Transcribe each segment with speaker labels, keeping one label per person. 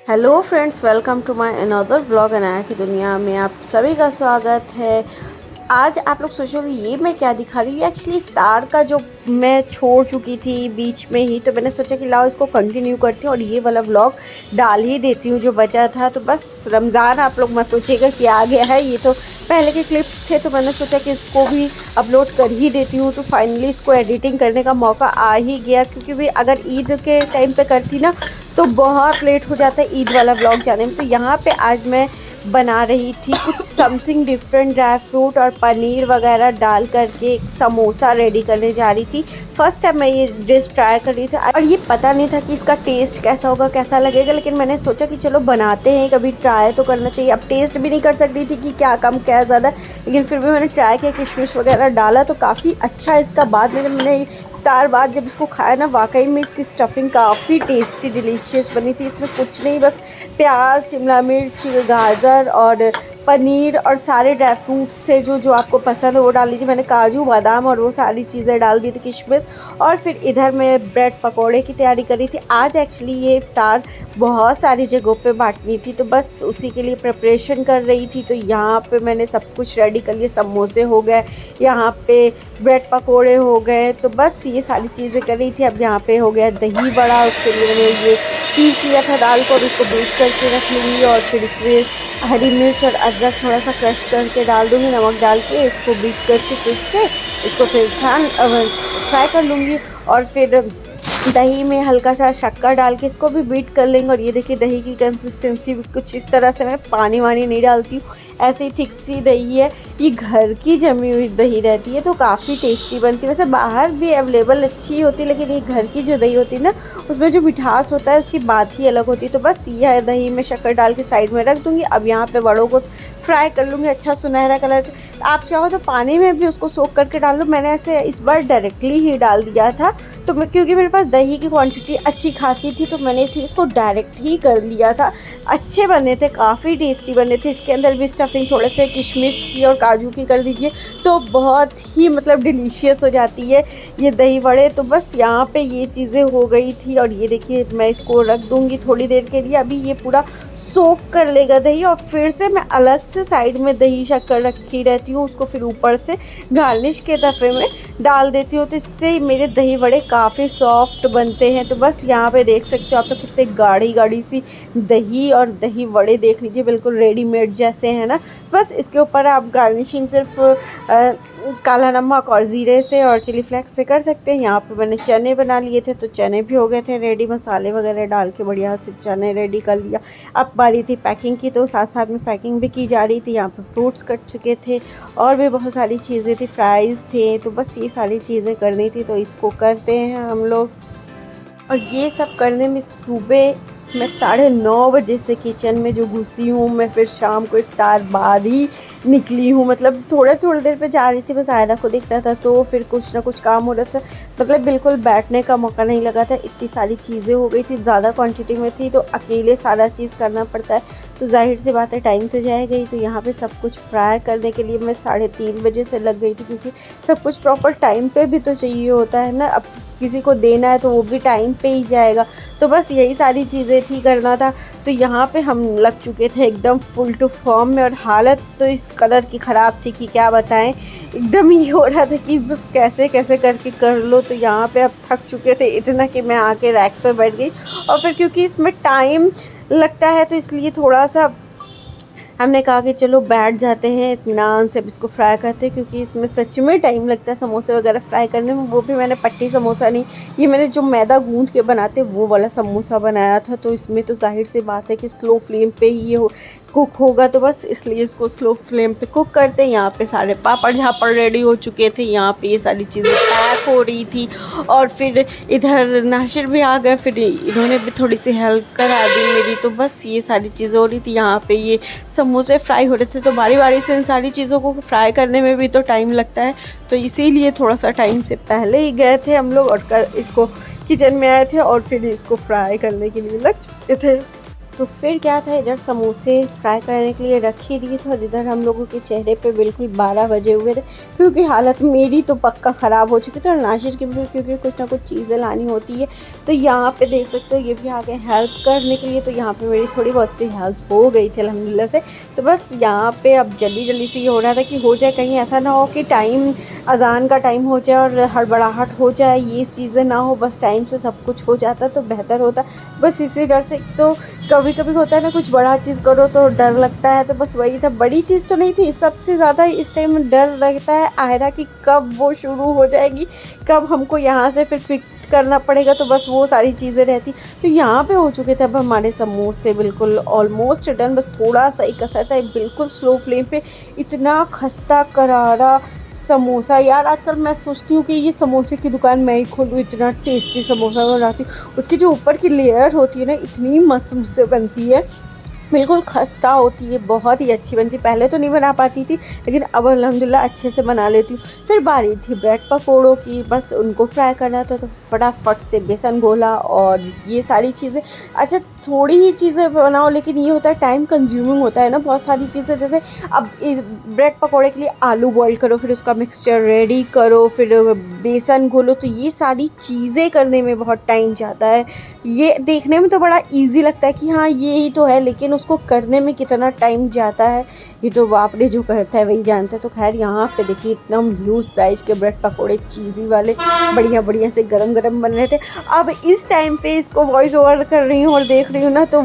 Speaker 1: Hello friends, welcome to my another vlog. Anaya की दुनिया में आप सभी का स्वागत है। आज आप लोग सोचोगे ये मैं क्या दिखा रही हूँ। एक्चुअली इफ्तार का जो मैं छोड़ चुकी थी बीच में ही, तो मैंने सोचा कि लाओ इसको कंटिन्यू करती हूँ और ये वाला व्लॉग डाल ही देती हूँ जो बचा था। तो बस रमज़ान आप लोग मत सोचिएगा कि आ गया है, ये तो पहले के क्लिप्स थे, तो मैंने सोचा कि इसको भी अपलोड कर ही देती हूँ। तो फाइनली इसको एडिटिंग करने का मौका आ ही गया, क्योंकि भाई अगर ईद के टाइम पे करती ना तो बहुत लेट हो जाता है ईद वाला व्लॉग जाने में। तो यहाँ पे आज मैं बना रही थी कुछ समथिंग डिफरेंट, ड्राई फ्रूट और पनीर वगैरह डाल करके एक समोसा रेडी करने जा रही थी। फर्स्ट टाइम मैं ये डिश ट्राई कर रही थी और ये पता नहीं था कि इसका टेस्ट कैसा होगा, कैसा लगेगा, लेकिन मैंने सोचा कि चलो बनाते हैं, कभी ट्राई तो करना चाहिए। अब टेस्ट भी नहीं कर सकती थी कि क्या कम क्या ज़्यादा, लेकिन फिर भी मैंने ट्राई किया, किशमिश वगैरह डाला तो काफ़ी अच्छा इसका। बाद में जब मैंने इफ्तार बाद जब इसको खाया ना, वाकई में इसकी स्टफिंग काफ़ी टेस्टी डिलीशियस बनी थी। इसमें कुछ नहीं, बस प्याज, शिमला मिर्च, गाजर और पनीर और सारे ड्राई फ्रूट्स थे जो जो आपको पसंद है वो डाल लीजिए। मैंने काजू, बादाम और वो सारी चीज़ें डाल दी थी, किशमिश। और फिर इधर मैं ब्रेड पकोड़े की तैयारी करी थी। आज एक्चुअली ये इफ्तार बहुत सारी जगहों पे बांटनी थी, तो बस उसी के लिए प्रिपरेशन कर रही थी। तो यहाँ पे मैंने सब कुछ रेडी कर लिया। समोसे हो गए, यहाँ पे ब्रेड पकोड़े हो गए, तो बस ये सारी चीज़ें कर रही थी। अब यहाँ पे हो गया दही बड़ा, उसके लिए मैंने ये पीस लिया था दाल को और इसको बीट करके रख लूँगी। और फिर इसमें हरी मिर्च और अदरक थोड़ा सा क्रश करके डाल दूँगी, नमक डाल के इसको बीट करके फिर से इसको फिर फ्राई कर लूँगी। और फिर दही में हल्का सा शक्कर डाल के इसको भी बीट कर लेंगे। और ये देखिए दही की कंसिस्टेंसी कुछ इस तरह से, मैं पानी वानी नहीं डालती हूँ, ऐसे ही थिक सी दही है। ये घर की जमी हुई दही रहती है तो काफ़ी टेस्टी बनती है। वैसे बाहर भी अवेलेबल अच्छी होती है, लेकिन ये घर की जो दही होती है ना, उसमें जो मिठास होता है उसकी बात ही अलग होती है। तो बस यह दही में शक्कर डाल के साइड में रख दूँगी। अब यहाँ पे बड़ों को फ्राई कर लूँगी अच्छा सुनहरा कलर। आप चाहो तो पानी में भी उसको सोख करके डाल लो। मैंने ऐसे इस बार डायरेक्टली ही डाल दिया था, तो मैं क्योंकि मेरे पास दही की क्वांटिटी अच्छी खासी थी, तो मैंने इसलिए इसको डायरेक्ट ही कर लिया था। अच्छे बने थे, काफ़ी टेस्टी बने थे। इसके अंदर भी स्टफिंग थोड़े से किशमिश की और काजू की कर दीजिए तो बहुत ही मतलब डिलीशियस हो जाती है ये दही वड़े। तो बस यहाँ पे ये चीज़ें हो गई थी। और ये देखिए मैं इसको रख दूँगी थोड़ी देर के लिए। अभी ये पूरा सोक कर लेगा दही, और फिर से मैं अलग से साइड में दही शक्कर रखी रहती हूँ, उसको फिर ऊपर से गार्निश के दफ़े में डाल देती हूँ। तो इससे मेरे दही वड़े काफ़ी सॉफ्ट बनते हैं। तो बस यहाँ पे देख सकते हो आप लोग कितने गाढ़ी गाढ़ी सी दही और दही वड़े देख लीजिए, बिल्कुल रेडीमेड जैसे हैं ना। बस इसके ऊपर आप गार्निशिंग सिर्फ काला नमक और ज़ीरे से और चिली फ्लेक्स से कर सकते हैं। यहाँ पे मैंने चने बना लिए थे, तो चने भी हो गए थे रेडी, मसाले वगैरह डाल के बढ़िया से चने रेडी कर लिया। अब बारी थी पैकिंग की, तो साथ साथ में पैकिंग भी की जा रही थी। यहाँ पे फ्रूट्स कट चुके थे और भी बहुत सारी चीज़ें थी, फ्राइज़ थे, तो बस ये सारी चीज़ें करनी थी। तो इसको करते हैं हम लोग। और ये सब करने में सुबह मैं 9:30 बजे से किचन में जो घुसी हूँ, मैं फिर शाम को इफ्तार बाद ही निकली हूँ। मतलब थोड़ी देर पे जा रही थी, बस आयरा को दिख रहा था, तो फिर कुछ ना कुछ काम हो रहा था। मतलब बिल्कुल बैठने का मौका नहीं लगा था, इतनी सारी चीज़ें हो गई थी, ज़्यादा क्वांटिटी में थी, तो अकेले सारा चीज़ करना पड़ता है, तो जाहिर सी बात है टाइम तो जाएगा ही। तो यहाँ पे सब कुछ फ्राई करने के लिए मैं 3:30 बजे से लग गई थी, क्योंकि सब कुछ प्रॉपर टाइम पे भी तो चाहिए होता है ना। अब किसी को देना है तो वो भी टाइम पे ही जाएगा। तो बस यही सारी चीज़ें थी, करना था। तो यहाँ पे हम लग चुके थे एकदम फुल टू फॉर्म में, और हालत तो इस कलर की ख़राब थी कि क्या बताएं। एकदम ही हो रहा था कि बस कैसे कैसे करके कर लो। तो यहाँ पे अब थक चुके थे इतना कि मैं आके रैक पे बैठ गई। और फिर क्योंकि इसमें टाइम लगता है, तो इसलिए थोड़ा सा हमने कहा कि चलो बैठ जाते हैं इत्मीनान से, अब इसको फ्राई करते हैं, क्योंकि इसमें सच में टाइम लगता है समोसे वगैरह फ्राई करने में। वो भी मैंने पट्टी समोसा नहीं, ये मैंने जो मैदा गूंद के बनाते वो वाला समोसा बनाया था। तो इसमें तो जाहिर सी बात है कि स्लो फ्लेम पे ही ये कुक होगा, तो बस इसलिए इसको स्लो फ्लेम पे कुक करते हैं। यहाँ पे सारे पापड़ झापड़ रेडी हो चुके थे, यहाँ पे ये सारी चीज़ें पैक हो रही थी। और फिर इधर नाशिर भी आ गए, फिर इन्होंने भी थोड़ी सी हेल्प करा दी मेरी। तो बस ये सारी चीज़ें हो रही थी। यहाँ पे ये समोसे फ्राई हो रहे थे, तो बारी बारी से इन सारी चीज़ों को फ्राई करने में भी तो टाइम लगता है, तो इसीलिए थोड़ा सा टाइम से पहले ही गए थे हम लोग और इसको किचन में आए थे और फिर इसको फ्राई करने के लिए लग चुके थे। तो फिर क्या था, इधर समोसे फ्राई करने के लिए रख ही दिए थे और इधर हम लोगों के चेहरे पे बिल्कुल 12 बजे हुए थे, क्योंकि हालत मेरी तो पक्का ख़राब हो चुकी थी और नाशिर की भी, क्योंकि कुछ ना कुछ चीज़ें लानी होती है। तो यहाँ पे देख सकते हो ये भी आ गए हेल्प करने के लिए, तो यहाँ पे मेरी थोड़ी बहुत सी हेल्प हो गई थी अल्हम्दुलिल्लाह से। तो बस यहाँ पे अब जल्दी जल्दी से ये हो रहा था कि हो जाए, कहीं ऐसा ना हो कि टाइम अज़ान का टाइम हो जाए और हड़बड़ाहट हो जाए, ये चीज़ें ना हो, बस टाइम से सब कुछ हो जाता तो बेहतर होता। बस इसी डर से, तो कभी कभी होता है ना कुछ बड़ा चीज़ करो तो डर लगता है, तो बस वही था। बड़ी चीज़ तो नहीं थी, सबसे ज़्यादा इस टाइम डर लगता है आयरा की कब वो शुरू हो जाएगी, कब हमको यहाँ से फिर पिक करना पड़ेगा, तो बस वो सारी चीज़ें रहती। तो यहाँ पे हो चुके थे अब हमारे समोसे बिल्कुल ऑलमोस्ट डन, बस थोड़ा सा एक असर था, बिल्कुल स्लो फ्लेम पे। इतना खस्ता करारा समोसा यार, आजकल मैं सोचती हूँ कि ये समोसे की दुकान मैं ही खोलूँ, इतना टेस्टी समोसा बनाती हूँ। उसकी जो ऊपर की लेयर होती है ना, इतनी मस्त मुझसे बनती है, बिल्कुल खस्ता होती है, बहुत ही अच्छी बनती। पहले तो नहीं बना पाती थी, लेकिन अब अल्हम्दुलिल्लाह अच्छे से बना लेती हूँ। फिर बारी थी ब्रेड पकौड़ों की, बस उनको फ्राई करना था, तो फटाफट से बेसन घोला और ये सारी चीज़ें। अच्छा, थोड़ी ही चीज़ें बनाओ, लेकिन ये होता है टाइम कंज्यूमिंग होता है ना बहुत सारी चीज़ें। जैसे अब इस ब्रेड पकौड़े के लिए आलू बॉईल करो, फिर उसका मिक्सचर रेडी करो, फिर बेसन घोलो, तो ये सारी चीज़ें करने में बहुत टाइम जाता है। ये देखने में तो बड़ा इजी लगता है कि हाँ ये ही तो है, लेकिन उसको करने में कितना टाइम जाता है ये तो बाप रे जो करता है वही जानता है। तो खैर यहाँ पे देखिए इतना ह्यूज साइज़ के ब्रेड पकोड़े चीज़ी वाले बढ़िया बढ़िया से गरम गरम बन रहे थे। अब इस टाइम पे इसको वॉइस ओवर कर रही हूँ और देख रही हूँ ना, तो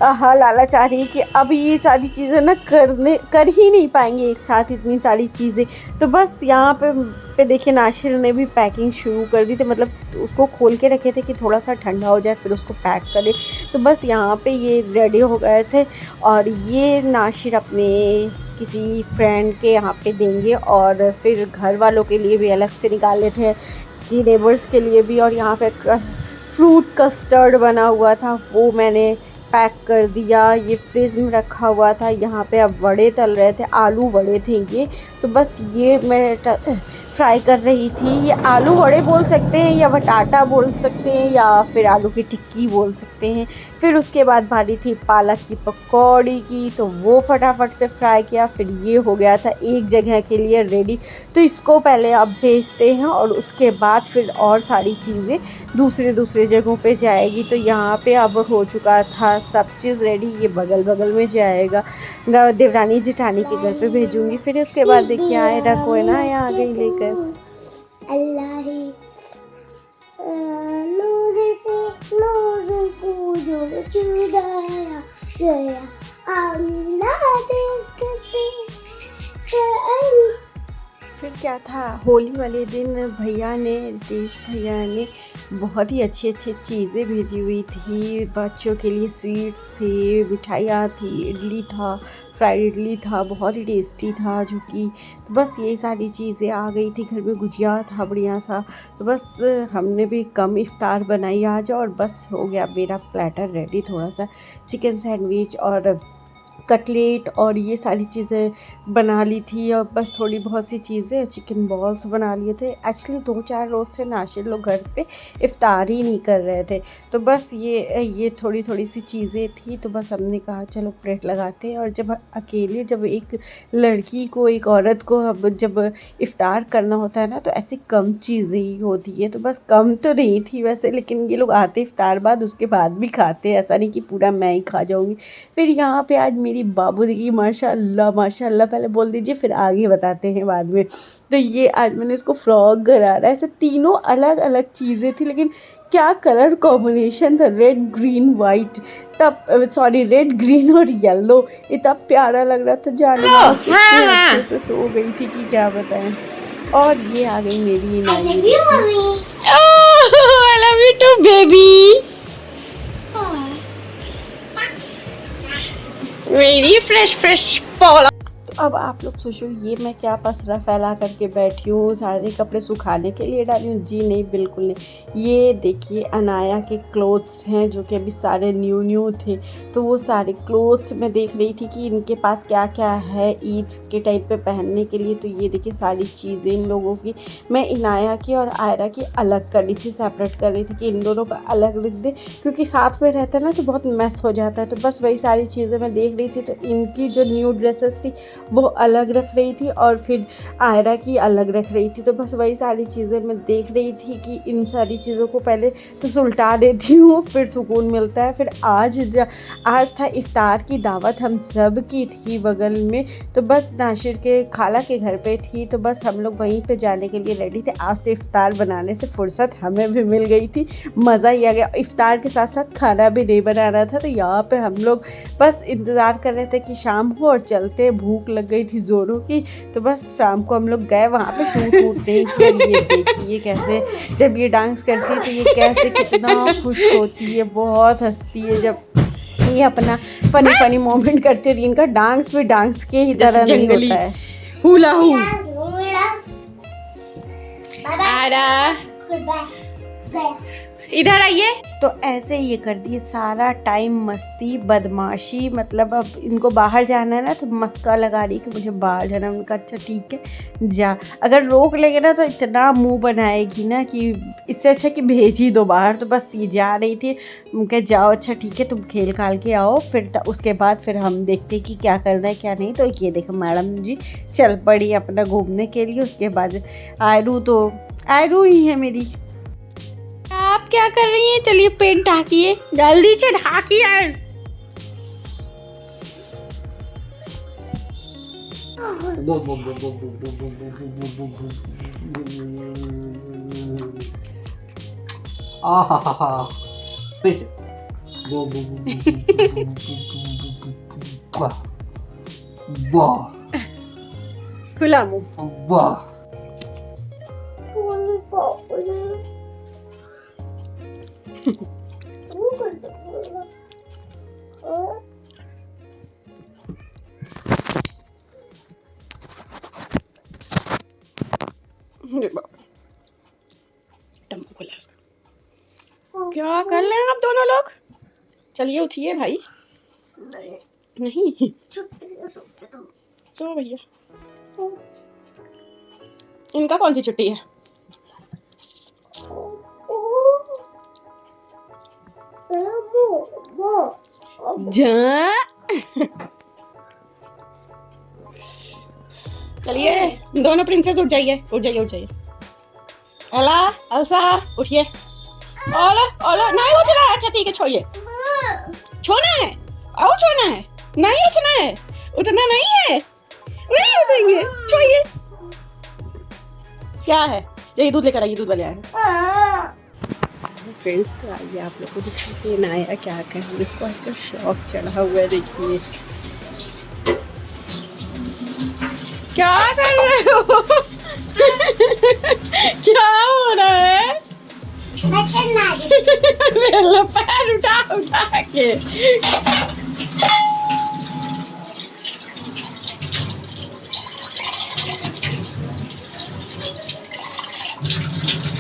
Speaker 1: हाँ लालच आ रही है कि अब ये सारी चीज़ें ना कर ही नहीं पाएंगे एक साथ इतनी सारी चीज़ें। तो बस यहाँ पे देखिए नाशिर ने भी पैकिंग शुरू कर दी थी, मतलब उसको खोल के रखे थे कि थोड़ा सा ठंडा हो जाए फिर उसको पैक करें। तो बस यहाँ पे ये रेडी हो गए थे और ये नाशिर अपने किसी फ्रेंड के यहाँ पे देंगे और फिर घर वालों के लिए भी अलग से निकाले थे कि नेबर्स के लिए भी। और यहाँ पे फ्रूट कस्टर्ड बना हुआ था वो मैंने पैक कर दिया, ये फ्रिज में रखा हुआ था। यहाँ पे अब वड़े तल रहे थे, आलू वड़े थे ये, तो बस ये मैं फ्राई कर रही थी। ये आलू वड़े बोल सकते हैं या बटाटा बोल सकते हैं या फिर आलू की टिक्की बोल सकते हैं। फिर उसके बाद बारी थी पालक की पकौड़ी की, तो वो फटाफट से फ्राई किया। फिर ये हो गया था एक जगह के लिए रेडी, तो इसको पहले अब भेजते हैं और उसके बाद फिर और सारी चीज़ें दूसरे जगहों पे जाएगी। तो यहाँ पे अब हो चुका था सब चीज़ रेडी, ये बगल बगल में जाएगा, देवरानी जेठानी के घर पे भेजूँगी। फिर उसके बाद देखिए आयरा को है ना यहाँ आ गई लेकर।
Speaker 2: अल्लाह
Speaker 1: फिर क्या था, होली वाले दिन भैया ने, रितेश भैया ने बहुत ही अच्छी अच्छी चीज़ें भेजी हुई थी बच्चों के लिए। स्वीट्स थे, मिठाइयाँ थी, इडली था, फ्राइड इडली था, बहुत ही टेस्टी था जो कि, तो बस ये सारी चीज़ें आ गई थी। घर में गुजिया था बढ़िया सा, तो बस हमने भी कम इफ्तार बनाई आज और बस हो गया मेरा प्लेटर रेडी। थोड़ा सा चिकन सैंडविच और कटलेट और ये सारी चीज़ें बना ली थी और बस थोड़ी बहुत सी चीज़ें, चिकन बॉल्स बना लिए थे। एक्चुअली 2-4 रोज़ से नाशिर लोग घर पे इफ़्तार ही नहीं कर रहे थे, तो बस ये थोड़ी थोड़ी सी चीज़ें थी। तो बस हमने कहा चलो प्लेट लगाते हैं। और जब अकेले, जब एक लड़की को, एक औरत को अब जब इफ़्तार करना होता है ना, तो ऐसी कम चीज़ें ही होती है। तो बस कम तो नहीं थी वैसे, लेकिन ये लोग आते इफ़्तार बाद, उसके बाद भी खाते, ऐसा नहीं कि पूरा मैं ही खा जाऊँगी। फिर यहाँ पे आज मेरी बाबू देखिए माशाल्लाह माशाल्लाह, पहले बोल दीजिए फिर आगे बताते हैं बाद में। तो ये आज मैंने इसको फ्रॉक गरारा, ऐसे तीनों अलग अलग चीज़ें थी, लेकिन क्या कलर कॉम्बिनेशन था, रेड ग्रीन वाइट, तब सॉरी रेड ग्रीन और येलो, इतना प्यारा लग रहा था। जाने अच्छे से सो गई थी कि क्या बताएं। और ये आ गई मेरी नानी, I love you too baby, very fresh fresh Paula. तो अब आप लोग सोचो ये मैं क्या पसरा फैला करके बैठी हूँ, सारे कपड़े सुखाने के लिए डाली हूँ? जी नहीं, बिल्कुल नहीं। ये देखिए अनाया के क्लोथ्स हैं जो कि अभी सारे न्यू थे, तो वो सारे क्लोथ्स मैं देख रही थी कि इनके पास क्या क्या है ईद के टाइम पे पहनने के लिए। तो ये देखिए सारी चीज़ें इन लोगों की मैं इनाया की और आयरा की अलग कर रही थी, सेपरेट कर रही थी कि इन दोनों का अलग रख दे, क्योंकि साथ में रहता है ना तो बहुत मैस हो जाता है। तो बस वही सारी चीज़ें मैं देख रही थी। तो इनकी जो न्यू ड्रेसेस थी वो अलग रख रही थी और फिर आयरा की अलग रख रही थी। तो बस वही सारी चीज़ें मैं देख रही थी कि इन सारी चीज़ों को पहले तो सुलटा देती हूँ, फिर सुकून मिलता है। फिर आज था इफ्तार की दावत, हम सब की थी बगल में। तो बस नाशिर के खाला के घर पे थी, तो बस हम लोग वहीं पे जाने के लिए रेडी थे। आज तो इफ्तार बनाने से फुर्सत हमें भी मिल गई थी, मज़ा ही आ गया। इफ्तार के साथ साथ खाना भी नहीं बनाना था, तो यहाँ पे हम लोग बस इंतज़ार कर रहे थे कि शाम हो और चलते। भूख लग गई थी ज़ोरों की, तो बस शाम को हम लोग गए वहाँ पे शूट वूट नहीं किया। ये देखिए कैसे जब ये डांस करती है तो ये कैसे कितना खुश होती है, बहुत हंसती है जब ये अपना फनी मोमेंट करती है। इनका डांस भी डांस के ही तरह नहीं होता है। हुला हू इधर आइए। तो ऐसे ये कर दिए सारा टाइम मस्ती बदमाशी, मतलब अब इनको बाहर जाना है ना तो मस्का लगा रही कि मुझे बाहर जाना है। उनका अच्छा ठीक है जा, अगर रोक लेंगे ना तो इतना मुंह बनाएगी ना कि इससे अच्छा कि भेज ही दो बाहर। तो बस ये जा रही थी, उनके जाओ अच्छा ठीक है तुम खेल खाल के आओ, फिर उसके बाद फिर हम देखते कि क्या करना है क्या नहीं। तो ये देखो मैडम जी चल पड़ी अपना घूमने के लिए। उसके बाद आयरू ही है मेरी। आप क्या कर रही हैं? चलिए पेन ढाकिए, जल्दी से ढाकिए। खुला मुंह। क्या कर रहे हैं आप दोनों लोग? चलिए उठिए भाई। नहीं सो भैया, इनका कौन सी छुट्टी है? चलिए दोनों प्रिंसेस उठ जाइए उठ जाइए उठ जाइए। एला अल्सा उठिए। ओलो ओलो नहीं उठना है। अच्छा ठीक है छोड़िए, छोड़ना है और छोड़ना है, नहीं उठना है, उठना नहीं है, नहीं उठेंगे, छोड़िए। क्या है? यही दूध लेकर आइए, दूध वाले आए फ्रेंड्स। तो आइए आप लोग को दिखाते हैं नाया क्या कर, इसको आजकल शौक चढ़ा हुआ है। देखिए क्या कर रहे हो? क्या हो रहा है? मेरा पैर उठा उठा के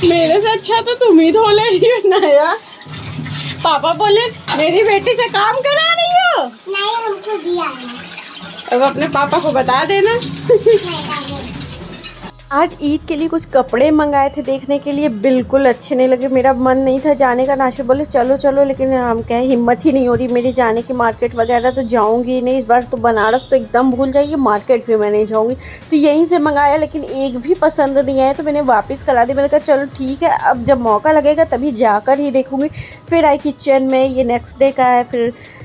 Speaker 1: मेरे से अच्छा तो तुम ही धो ले रही हो नाया। पापा बोले मेरी बेटी से काम करा रही हो।
Speaker 2: नहीं हमको दिया है।
Speaker 1: अब अपने पापा को बता देना। आज ईद के लिए कुछ कपड़े मंगाए थे देखने के लिए, बिल्कुल अच्छे नहीं लगे। मेरा मन नहीं था जाने का। नाशिर बोले चलो चलो, लेकिन हम कहें हिम्मत ही नहीं हो रही मेरी जाने की। मार्केट वगैरह तो जाऊंगी नहीं इस बार, तो बनारस तो एकदम भूल जाइए, मार्केट भी मैं नहीं जाऊंगी। तो यहीं से मंगाया, लेकिन एक भी पसंद नहीं आया तो मैंने वापस करा दी। मैंने कहा चलो ठीक है, अब जब मौका लगेगा तभी जाकर ही देखूँगी। फिर आई किचन में, ये नेक्स्ट डे का है,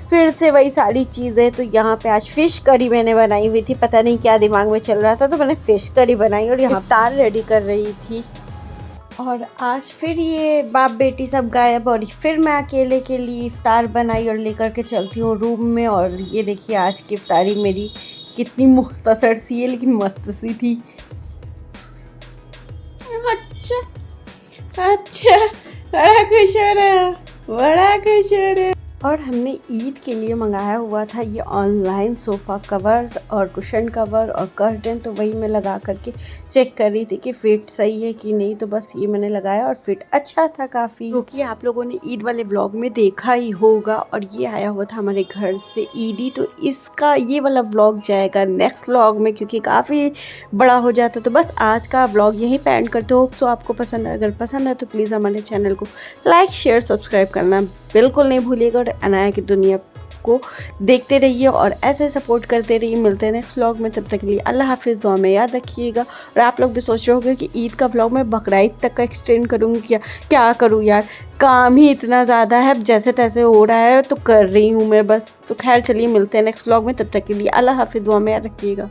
Speaker 1: फिर से वही सारी चीज़ें। तो यहाँ पे आज फ़िश करी मैंने बनाई हुई थी, पता नहीं क्या दिमाग में चल रहा था, तो मैंने फ़िश करी बनाई और यहाँ इफ्तार रेडी कर रही थी। और आज फिर ये बाप बेटी सब गायब और फिर मैं अकेले के लिए इफ्तार बनाई और लेकर के चलती हूँ रूम में। और ये देखिए आज की इफ्तारी मेरी कितनी मुख्तसर सी है लेकिन मस्त सी थी। अच्छा, बड़ा खुश हो रहा है, बड़ा खुश हो रहा है। और हमने ईद के लिए मंगाया हुआ था ये ऑनलाइन सोफ़ा कवर और कुशन कवर और कर्टन, तो वही मैं लगा करके चेक कर रही थी कि फ़िट सही है कि नहीं। तो बस ये मैंने लगाया और फ़िट अच्छा था काफ़ी, क्योंकि आप लोगों ने ईद वाले व्लॉग में देखा ही होगा। और ये आया हुआ था हमारे घर से ईदी, तो इसका ये वाला व्लॉग जाएगा नेक्स्ट व्लॉग में, क्योंकि काफ़ी बड़ा हो जाता। तो बस आज का व्लॉग यहीं पे एंड करते हो। तो आपको पसंद है, अगर पसंद है तो प्लीज़ हमारे चैनल को लाइक शेयर सब्सक्राइब करना बिल्कुल नहीं भूलिएगा। और अनाया की दुनिया को देखते रहिए और ऐसे सपोर्ट करते रहिए। मिलते हैं नेक्स्ट व्लॉग में, तब तक के लिए अल्लाह हाफिज़, दुआ में याद रखिएगा। और आप लोग भी सोच रहे होंगे कि ईद का व्लॉग मैं बकरा ईद तक का एक्सटेंड करूँगी, क्या करूँ यार, काम ही इतना ज़्यादा है, जैसे तैसे हो रहा है तो कर रही हूँ मैं बस। तो खैर चलिए मिलते हैं नेक्स्ट व्लॉग में, तब तक के लिए अल्लाह हाफिज़, दुआ में याद रखिएगा।